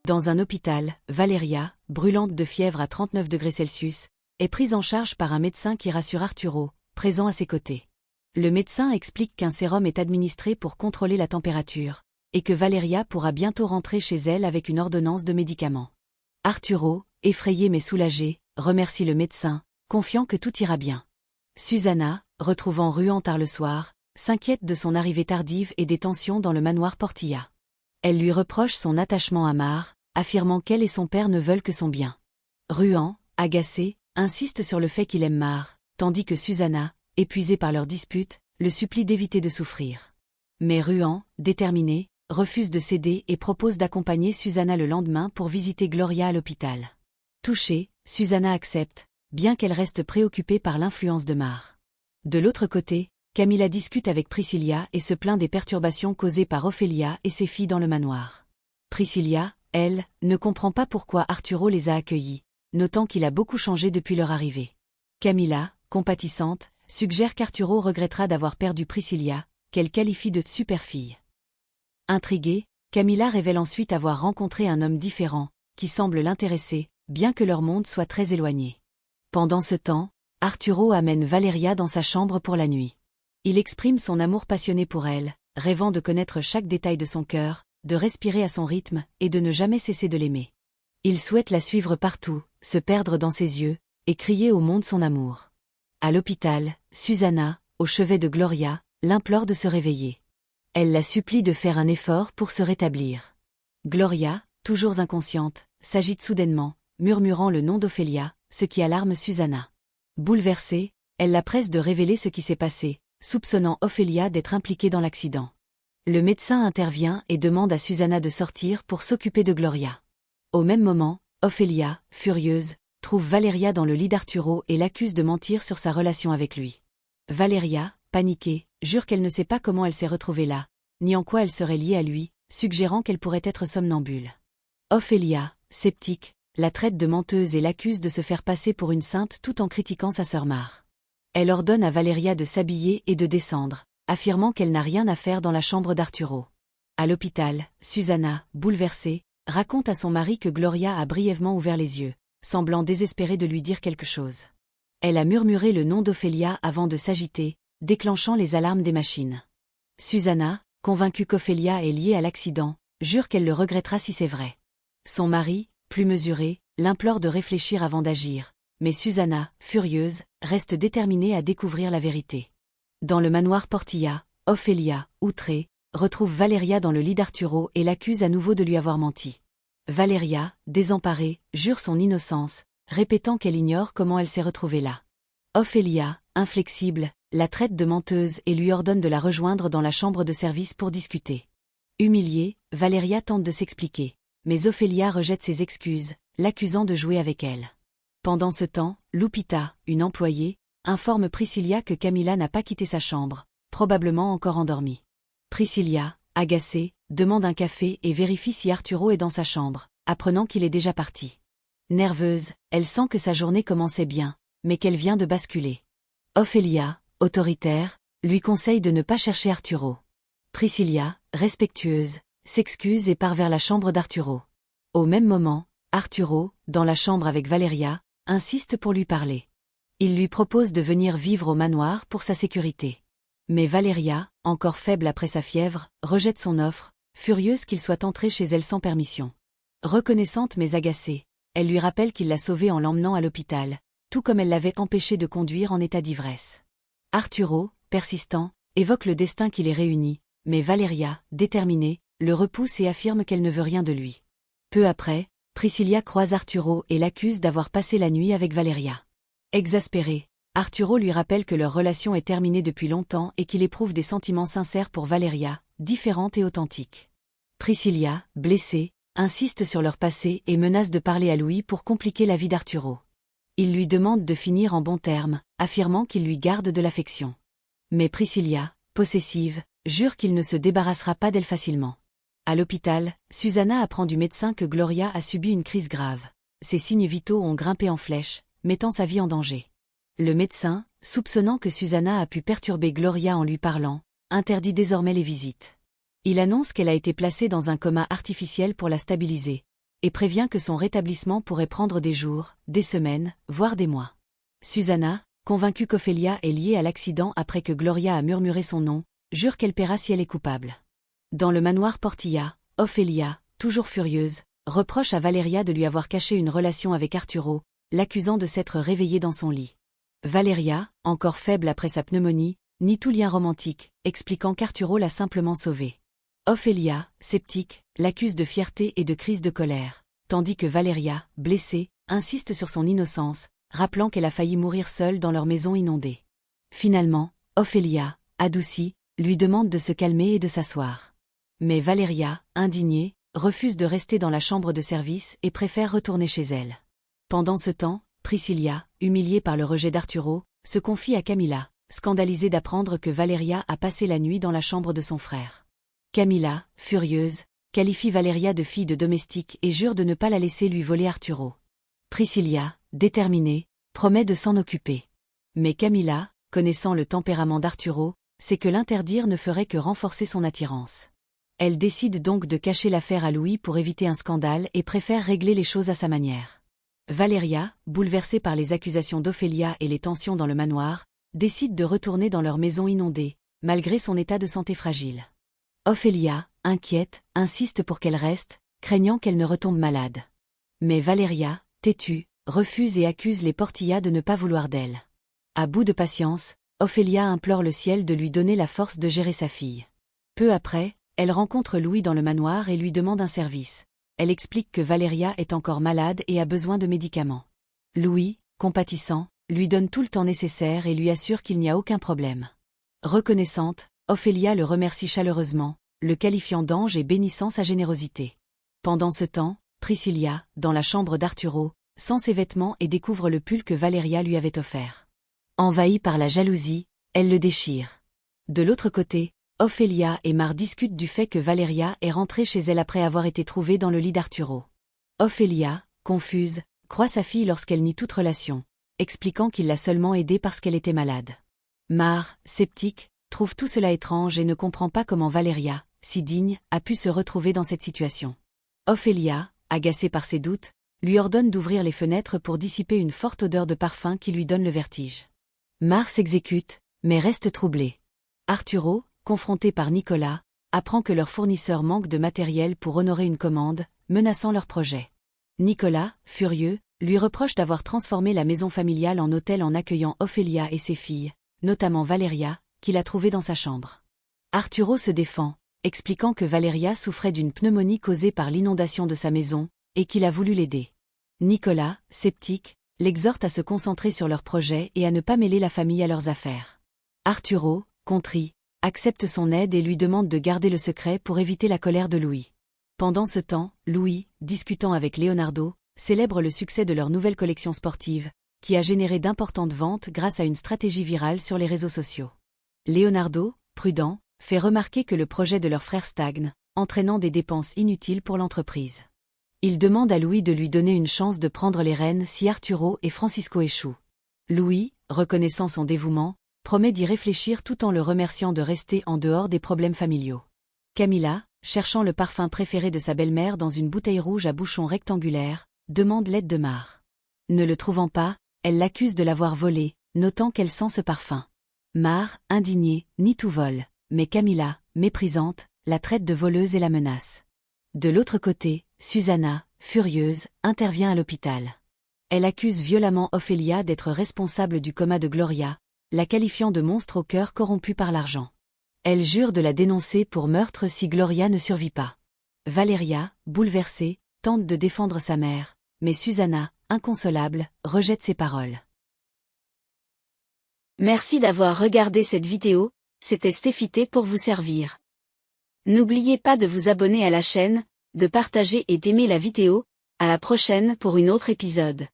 Dans un hôpital, Valeria, brûlante de fièvre à 39 degrés Celsius, est prise en charge par un médecin qui rassure Arturo, présent à ses côtés. Le médecin explique qu'un sérum est administré pour contrôler la température, et que Valeria pourra bientôt rentrer chez elle avec une ordonnance de médicaments. Arturo, effrayé mais soulagé, remercie le médecin, confiant que tout ira bien. Susanna, retrouvant Ruan tard le soir, s'inquiète de son arrivée tardive et des tensions dans le manoir Portilla. Elle lui reproche son attachement à Mar, affirmant qu'elle et son père ne veulent que son bien. Ruan, agacé, insiste sur le fait qu'il aime Mar, tandis que Susanna, épuisée par leur dispute, le supplie d'éviter de souffrir. Mais Ruan, déterminé, refuse de céder et propose d'accompagner Susanna le lendemain pour visiter Gloria à l'hôpital. Touchée, Susanna accepte, bien qu'elle reste préoccupée par l'influence de Mar. De l'autre côté, Camilla discute avec Priscilla et se plaint des perturbations causées par Ophelia et ses filles dans le manoir. Priscilla, elle, ne comprend pas pourquoi Arturo les a accueillis, notant qu'il a beaucoup changé depuis leur arrivée. Camilla, compatissante, suggère qu'Arturo regrettera d'avoir perdu Priscilla, qu'elle qualifie de super-fille. Intriguée, Camilla révèle ensuite avoir rencontré un homme différent, qui semble l'intéresser, bien que leur monde soit très éloigné. Pendant ce temps, Arturo amène Valeria dans sa chambre pour la nuit. Il exprime son amour passionné pour elle, rêvant de connaître chaque détail de son cœur, de respirer à son rythme et de ne jamais cesser de l'aimer. Il souhaite la suivre partout, se perdre dans ses yeux, et crier au monde son amour. À l'hôpital, Susanna, au chevet de Gloria, l'implore de se réveiller. Elle la supplie de faire un effort pour se rétablir. Gloria, toujours inconsciente, s'agite soudainement, murmurant le nom d'Ophelia, ce qui alarme Susanna. Bouleversée, elle la presse de révéler ce qui s'est passé, soupçonnant Ophelia d'être impliquée dans l'accident. Le médecin intervient et demande à Susanna de sortir pour s'occuper de Gloria. Au même moment, Ophelia, furieuse, trouve Valeria dans le lit d'Arturo et l'accuse de mentir sur sa relation avec lui. Valeria, paniquée, jure qu'elle ne sait pas comment elle s'est retrouvée là, ni en quoi elle serait liée à lui, suggérant qu'elle pourrait être somnambule. Ophelia, sceptique, la traite de menteuse et l'accuse de se faire passer pour une sainte tout en critiquant sa sœur Mar. Elle ordonne à Valeria de s'habiller et de descendre, affirmant qu'elle n'a rien à faire dans la chambre d'Arturo. À l'hôpital, Susanna, bouleversée, raconte à son mari que Gloria a brièvement ouvert les yeux, semblant désespérée de lui dire quelque chose. Elle a murmuré le nom d'Ophelia avant de s'agiter, déclenchant les alarmes des machines. Susanna, convaincue qu'Ophelia est liée à l'accident, jure qu'elle le regrettera si c'est vrai. Son mari, plus mesuré, l'implore de réfléchir avant d'agir, mais Susanna, furieuse, reste déterminée à découvrir la vérité. Dans le manoir Portilla, Ophelia, outrée, retrouve Valeria dans le lit d'Arturo et l'accuse à nouveau de lui avoir menti. Valeria, désemparée, jure son innocence, répétant qu'elle ignore comment elle s'est retrouvée là. Ophelia, inflexible, la traite de menteuse et lui ordonne de la rejoindre dans la chambre de service pour discuter. Humiliée, Valeria tente de s'expliquer, mais Ophelia rejette ses excuses, l'accusant de jouer avec elle. Pendant ce temps, Lupita, une employée, informe Priscilla que Camilla n'a pas quitté sa chambre, probablement encore endormie. Priscilla, agacée, demande un café et vérifie si Arturo est dans sa chambre, apprenant qu'il est déjà parti. Nerveuse, elle sent que sa journée commençait bien, mais qu'elle vient de basculer. Ophelia, autoritaire, lui conseille de ne pas chercher Arturo. Priscilla, respectueuse, s'excuse et part vers la chambre d'Arturo. Au même moment, Arturo, dans la chambre avec Valeria, insiste pour lui parler. Il lui propose de venir vivre au manoir pour sa sécurité. Mais Valeria, encore faible après sa fièvre, rejette son offre, furieuse qu'il soit entré chez elle sans permission. Reconnaissante mais agacée, elle lui rappelle qu'il l'a sauvée en l'emmenant à l'hôpital, tout comme elle l'avait empêché de conduire en état d'ivresse. Arturo, persistant, évoque le destin qui les réunit, mais Valeria, déterminée, le repousse et affirme qu'elle ne veut rien de lui. Peu après, Priscilla croise Arturo et l'accuse d'avoir passé la nuit avec Valeria. Exaspéré, Arturo lui rappelle que leur relation est terminée depuis longtemps et qu'il éprouve des sentiments sincères pour Valeria, différente et authentique. Priscilla, blessée, insiste sur leur passé et menace de parler à Louis pour compliquer la vie d'Arturo. Il lui demande de finir en bons termes, affirmant qu'il lui garde de l'affection. Mais Priscilla, possessive, jure qu'il ne se débarrassera pas d'elle facilement. À l'hôpital, Susanna apprend du médecin que Gloria a subi une crise grave. Ses signes vitaux ont grimpé en flèche, mettant sa vie en danger. Le médecin, soupçonnant que Susanna a pu perturber Gloria en lui parlant, interdit désormais les visites. Il annonce qu'elle a été placée dans un coma artificiel pour la stabiliser, et prévient que son rétablissement pourrait prendre des jours, des semaines, voire des mois. Susanna, convaincue qu'Ophélia est liée à l'accident après que Gloria a murmuré son nom, jure qu'elle paiera si elle est coupable. Dans le manoir Portilla, Ophélia, toujours furieuse, reproche à Valeria de lui avoir caché une relation avec Arturo, l'accusant de s'être réveillée dans son lit. Valeria, encore faible après sa pneumonie, nie tout lien romantique, expliquant qu'Arturo l'a simplement sauvée. Ophélia, sceptique, l'accuse de fierté et de crise de colère, tandis que Valeria, blessée, insiste sur son innocence, rappelant qu'elle a failli mourir seule dans leur maison inondée. Finalement, Ophélia, adoucie, lui demande de se calmer et de s'asseoir. Mais Valeria, indignée, refuse de rester dans la chambre de service et préfère retourner chez elle. Pendant ce temps, Priscilla, humiliée par le rejet d'Arturo, se confie à Camilla, scandalisée d'apprendre que Valeria a passé la nuit dans la chambre de son frère. Camilla, furieuse, qualifie Valeria de fille de domestique et jure de ne pas la laisser lui voler Arturo. Priscilla, déterminée, promet de s'en occuper. Mais Camilla, connaissant le tempérament d'Arturo, sait que l'interdire ne ferait que renforcer son attirance. Elle décide donc de cacher l'affaire à Louis pour éviter un scandale et préfère régler les choses à sa manière. Valeria, bouleversée par les accusations d'Ophélia et les tensions dans le manoir, décide de retourner dans leur maison inondée, malgré son état de santé fragile. Ophélia, inquiète, insiste pour qu'elle reste, craignant qu'elle ne retombe malade. Mais Valeria, têtue, refuse et accuse les Portilla de ne pas vouloir d'elle. À bout de patience, Ophélia implore le ciel de lui donner la force de gérer sa fille. Peu après, elle rencontre Louis dans le manoir et lui demande un service. Elle explique que Valeria est encore malade et a besoin de médicaments. Louis, compatissant, lui donne tout le temps nécessaire et lui assure qu'il n'y a aucun problème. Reconnaissante, Ophélia le remercie chaleureusement, le qualifiant d'ange et bénissant sa générosité. Pendant ce temps, Priscilla, dans la chambre d'Arturo, sent ses vêtements et découvre le pull que Valeria lui avait offert. Envahie par la jalousie, elle le déchire. De l'autre côté, Ophélia et Mar discutent du fait que Valeria est rentrée chez elle après avoir été trouvée dans le lit d'Arturo. Ophélia, confuse, croit sa fille lorsqu'elle nie toute relation, expliquant qu'il l'a seulement aidée parce qu'elle était malade. Mar, sceptique, trouve tout cela étrange et ne comprend pas comment Valeria, si digne, a pu se retrouver dans cette situation. Ophélia, agacée par ses doutes, lui ordonne d'ouvrir les fenêtres pour dissiper une forte odeur de parfum qui lui donne le vertige. Mar s'exécute, mais reste troublé. Arturo, confronté par Nicolas, apprend que leur fournisseur manque de matériel pour honorer une commande, menaçant leur projet. Nicolas, furieux, lui reproche d'avoir transformé la maison familiale en hôtel en accueillant Ophélia et ses filles, notamment Valeria, qu'il a trouvée dans sa chambre. Arturo se défend, expliquant que Valeria souffrait d'une pneumonie causée par l'inondation de sa maison, et qu'il a voulu l'aider. Nicolas, sceptique, l'exhorte à se concentrer sur leur projet et à ne pas mêler la famille à leurs affaires. Arturo, contrit, accepte son aide et lui demande de garder le secret pour éviter la colère de Louis. Pendant ce temps, Louis, discutant avec Leonardo, célèbre le succès de leur nouvelle collection sportive, qui a généré d'importantes ventes grâce à une stratégie virale sur les réseaux sociaux. Leonardo, prudent, fait remarquer que le projet de leur frère stagne, entraînant des dépenses inutiles pour l'entreprise. Il demande à Louis de lui donner une chance de prendre les rênes si Arturo et Francisco échouent. Louis, reconnaissant son dévouement, promet d'y réfléchir tout en le remerciant de rester en dehors des problèmes familiaux. Camilla, cherchant le parfum préféré de sa belle-mère dans une bouteille rouge à bouchon rectangulaire, demande l'aide de Mar. Ne le trouvant pas, elle l'accuse de l'avoir volé, notant qu'elle sent ce parfum. Mar, indignée, nie tout vol, mais Camilla, méprisante, la traite de voleuse et la menace. De l'autre côté, Susanna, furieuse, intervient à l'hôpital. Elle accuse violemment Ophélia d'être responsable du coma de Gloria, la qualifiant de monstre au cœur corrompu par l'argent. Elle jure de la dénoncer pour meurtre si Gloria ne survit pas. Valeria, bouleversée, tente de défendre sa mère, mais Susanna, inconsolable, rejette ses paroles. Merci d'avoir regardé cette vidéo, c'était Stéphité pour vous servir. N'oubliez pas de vous abonner à la chaîne, de partager et d'aimer la vidéo, à la prochaine pour une autre épisode.